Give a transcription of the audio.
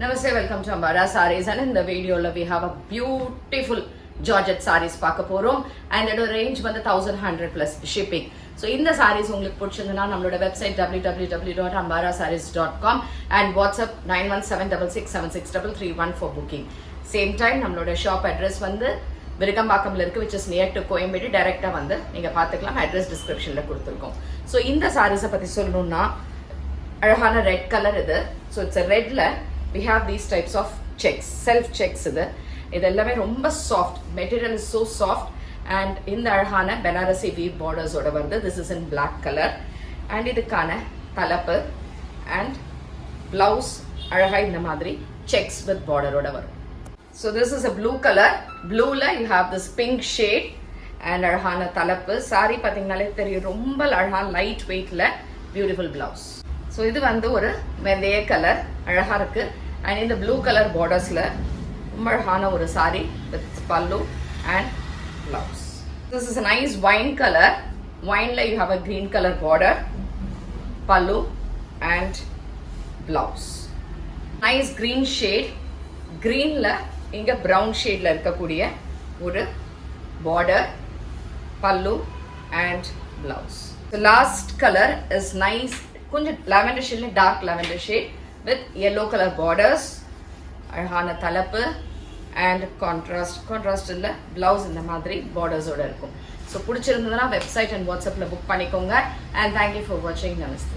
Namaste, welcome to Ambara Sarees, and in the video we have a beautiful Georgette sarees பார்க்க போறோம் and the range வந்து 1100 plus shipping. So இந்த sarees உங்களுக்கு பிடிச்சிருந்தா நம்மளோட website www.ambarasarees.com and WhatsApp 9176676331 for booking. Same time நம்மளோட shop address வந்து விருகம்பாக்கம்ல இருக்கு, which is near to Koyambedu. டைரக்டா வந்து நீங்க பாத்துக்கலாம், அட்ரஸ் டிஸ்கிரிப்ஷன்ல கொடுத்திருக்கோம். So இந்த sarees பத்தி சொல்லணும்னா அழகான ரெட் கலர் இது. So it's a redல we have these types of checks, self checks. இது எல்லாமே ரொம்ப soft, material is so soft and இந்த அழகான Banarasi weave borders ஓட வருது. This is in black color and இதுக்கான தலப்பு and blouse அழகா இந்த மாதிரி checks with border ஓட வரும். So this is a blue color. Blueல you have this pink shade and அழகான தலப்பு. saree பாத்தீங்கனாலே தெரியும், ரொம்ப அழகான light weightல beautiful blouse. So இது வந்து ஒரு மெந்தய கலர் அழகா இருக்கு and இந்த ப்ளூ கலர் பார்டர்ஸ்ல ரொம்ப அழகான ஒரு saree with pallu and blouse. This is a nice wine color. Wineல you have a green color border, pallu and blouse. Nice green shade. Greenல இங்க brown shadeல இருக்கக்கூடிய ஒரு border, pallu and blouse. The last color is nice, கொஞ்சம் lavender shade, dark lavender shade with yellow color borders, அழகான தலப்பு and contrast இல்ல blouse இந்த மாதிரி borders ஓட இருக்கும். So பிடிச்சிருந்ததுன்னா வெப்சைட் and வாட்ஸ்அப்ல புக் பண்ணிக்கோங்க and thank you for watching. Namaste.